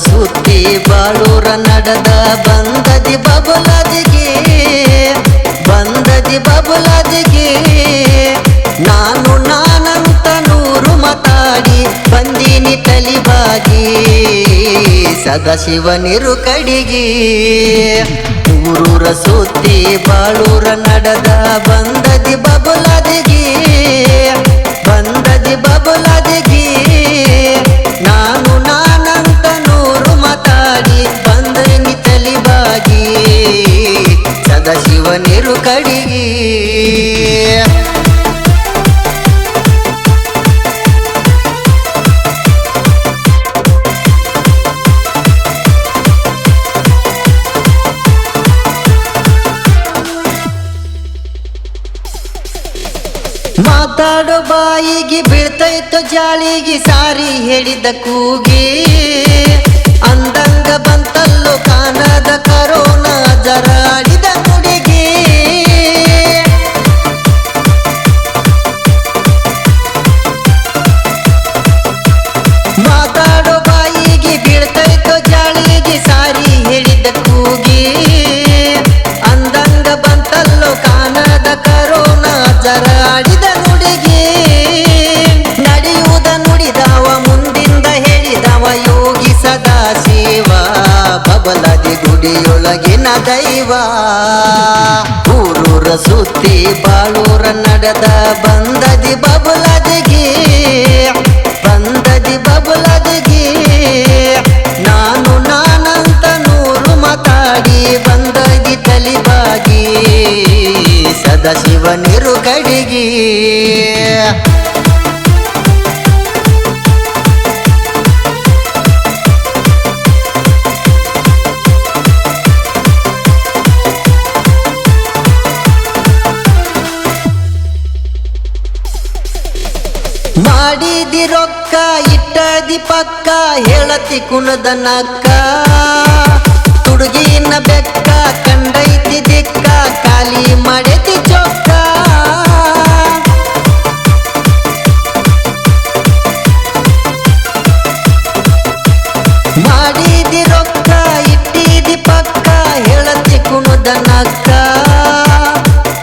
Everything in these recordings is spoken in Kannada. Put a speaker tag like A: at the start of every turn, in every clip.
A: ಸುತ್ತಿ ಬಾಳೂರ ನಡೆದ ಬಂದದಿ ಬಬುಲದಿಗೆ ನಾನು ನಾನಂತ ನೂರು ಮಾತಾಡಿ ಬಂದೀನಿ ತಲಿಬಾಗಿ ಸದಾಶಿವನಿರು ಕಡಿಗೆ ಊರೂರ ಸುತ್ತಿ ಬಾಳೂರ ನಡೆದ ಬಂದದಿ ಬಬುಲದಿಗೆ ನಾನು ನಾನಂತ ನೂರು ಮಾತಾಡಿ ಬಂದನಿ ತಲಿಬಾಗಿ ಸದಾಶಿವನಿರು ಕಡಿಗೆ ಮಾತಾಡೋ ಬಾಯಿಗೆ ಬೀಳ್ತೈತೋ ಜಾಳಿಗೆ ಸಾರಿ ಹೇಳಿದ ಕೂಗಿ ಅಂದಂಗ ಬಂತಲ್ಲೋ ಕಾಣದ ಕರೋನಾ ಜರಾಡಿದ ನುಡಿಗೆ ಮಾತಾಡೋ ಬಾಯಿಗೆ ಬೀಳ್ತೈತೋ ಜಾಳಿಗೆ ಸಾರಿ ಹೇಳಿದ ಕೂಗಿ ಅಂದಂಗ ಬಂತಲ್ಲೋ ಕಾಣದ ಕರೋನಾ ಜರಾಡಿದ ಬಬಲದಿ ಗುಡಿಯೊಳಗಿನ ದೈವ ಊರೂರ ಸುತ್ತಿ ಬಾಳೂರ ನಡೆದ ಬಂದದಿ ಬಬುಲದಿಗೆ ನಾನು ನಾನಂತ ನೂರು ಮಾತಾಡಿ ಬಂದದಿ ತಲಿಬಾಗಿ ಸದಾಶಿವನಿರು ಕಡಿಗೆ ಮಾಡಿದಿ ರೊಕ್ಕ ಇಟ್ಟದಿ ಪಕ್ಕ ಹೇಳತಿ ಕುಣದ ನಕ್ಕ ತುಡುಗಿನ ಬೆಕ್ಕ ಕಂಡೈತಿ ದಿಕ್ಕ ಖಾಲಿ ಮಾಡೈತಿ ಚೊಕ್ಕ ಮಾಡಿದಿ ರೊಕ್ಕ ಇಟ್ಟಿದಿ ಪಕ್ಕ ಹೇಳತಿ ಕುಣದ ನಕ್ಕ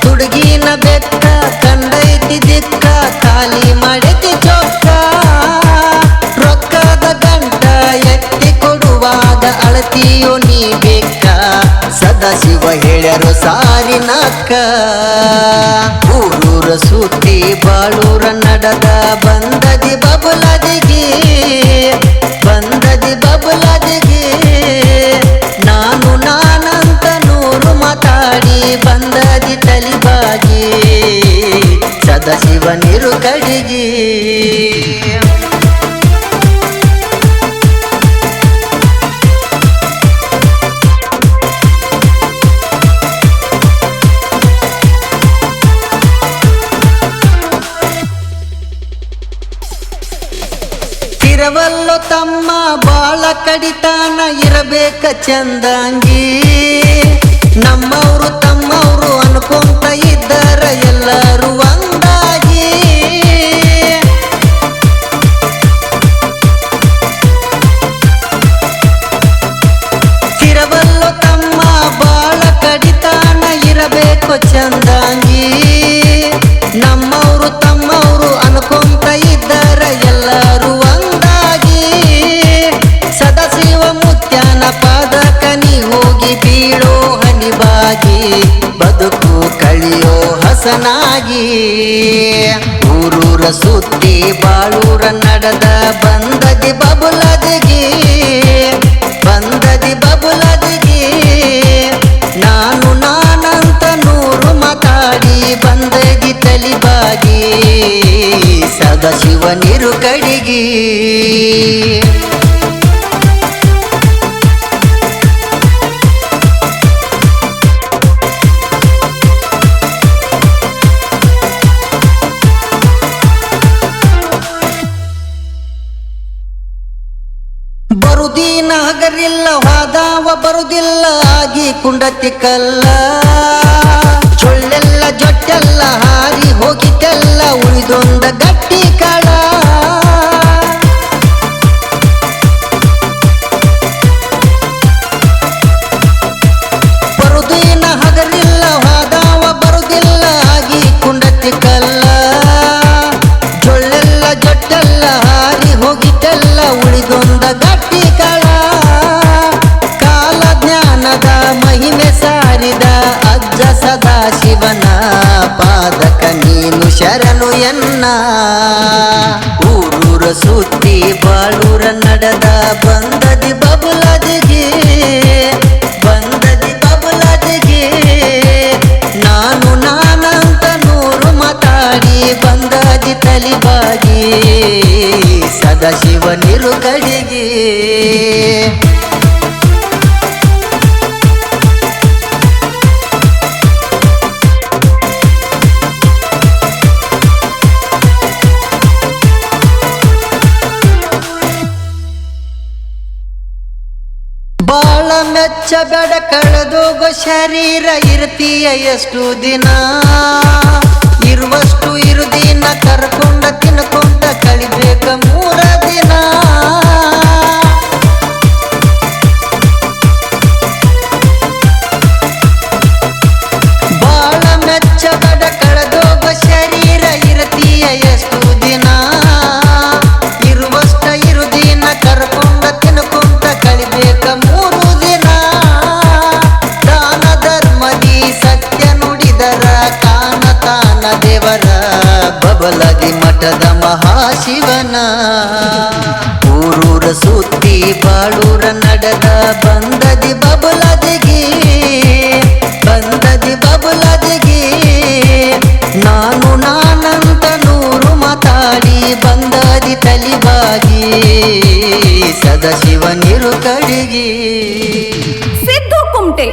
A: ತುಡುಗಿನ ಬೆಕ್ಕ ಕಂಡೈತಿ ದಿಕ್ಕ ಖಾಲಿ ಮಾಡೈತಿ ಚೊಕ್ಕ ರೊಕ್ಕದ ಗಂಟ ಎತ್ತಿ ಕೊಡುವಾಗ ಅಳತಿಯೋ ನೀ ಬೇಕ ಸದಾಶಿವ ಹೇಳ್ಯಾರೋ ಸಾರಿ ನಕ್ಕ ಊರೂರ ಸುತ್ತಿ ಬಾಳೂರ ನಡೆದ ಬಂದದಿ ಬಬುಲದಿಗೆ ನಾನು ನಾನಂತ ನೂರು ಮಾತಾಡಿ ಬಂದದಿ ತಲಿಬಾಗಿ ಸದಾಶಿವನಿರು ಕಡಿಗೆ ತಿರವಲ್ಲೋ ತಮ್ಮ ಬಾಳ ಕಡಿತಾನ ಇರಬೇಕ ಚಂದಂಗಿ ನಮ್ಮವರು ತಮ್ಮವರು ಅನ್ಕೊಂತ ಇದ್ದರ ಎಲ್ಲರೂ ಒಂದಾಗಿ ತಿರವಲ್ಲೋ ತಮ್ಮ ಬಾಳ ಕಡಿತಾನ ಇರಬೇಕು ಚಂದಂಗಿ ನಮ್ಮವರು ತಮ್ಮವರು ಅನ್ಕೊಂತ ಇದ್ದರ ಎಲ್ಲರೂ ಒಂದಾಗಿ ಸದಾಶಿವ ಮುತ್ಯಾನ ಪಾದಕ ನೀ ಹೋಗಿ ಬೀಳೋ ಹನಿಬಾಗಿ ಬದುಕು ಕಳಿಯೋ ಹಸನಾಗಿ ಊರೂರ ಸುತ್ತಿ ಬಾಳೂರ ನಡೆದ ಬಂದದಿ ಬಬುಲದಿಗೆ ನಾನು ನಾನಂತ ನೂರು ಮಾತಾಡಿ ಬಂದದಿ ತಲಿಬಾಗಿ ಸದಾಶಿವನಿರು ಕಡಿಗೆ ಬರುದೀನ ಹಗರಿಲ್ಲ ಹಾದಾವ ಬರುದಿಲ್ಲ ಆಗಿ ಕುಂಡತಿ ಕಲ್ಲ ಚೊಳ್ಳೆಲ್ಲ ಜೊಟ್ಟೆಲ್ಲ ಹಾರಿ ಹೋಗಿತೆಲ್ಲ ಉಳಿದೊಂದ ಗಟ್ಟಿ ಕಾಳ ಸುತ್ತಿ ಬಾಳೂರ ನಡೆದ ಬಂದದಿ ಬಬುಲದಿಗೆ ನಾನು ನಾನಂತ ನೂರು ಮಾತಾಡಿ ಬಂದದಿ ತಲಿಬಾಗಿ ಸದಾಶಿವನಿರು ಕಡೆಗೆ ಬಾಳ ಮೆಚ್ಚಬೇಡ ಕಳೆದೋಗೋ ಶರೀರ ಇರ್ತೀಯ ಎಷ್ಟು ದಿನ ಇರುವಷ್ಟು ಇರುದಿನ ಕರ್ಕೊಂಡ ತಿನ್ಕೊಂಡ ಕಳಿಬೇಕ 3 ದಿನ ಬಾಳ ಮೆಚ್ಚಬೇಡ ಕಳೆದೋಗೋ ಶರೀರ ಇರ್ತೀಯ ಎಷ್ಟು ದಿನ ಇರುವಷ್ಟ ಇರುದಿನ ಕರ್ಕೊಂಡ ತಿನ್ಕೊಂಡ ಕಳಿಬೇಕ 3 ದಿನ ದಾನ ಧರ್ಮದಿ ಸತ್ಯ ನುಡಿದರ ಕಾಣತಾನ ದೇವರ ಬಬಲದಿ ಮಠದ ಮಹಾಶಿವನ ಊರೂರ ಸುತ್ತಿ ಬಾಳೂರ ನಡೆದ ಬಂದದಿ ಬಬಲದಿಗೆ ನಾನು ನಾನಂತ ನೂರು ಮಾತಾಡಿ ಬಂದದಿ ತಲಿಬಾಗಿ ಸದಾಶಿವನಿರು ಕಡೆಗೆ
B: ಸಿದ್ದು ಕುಮಟೆ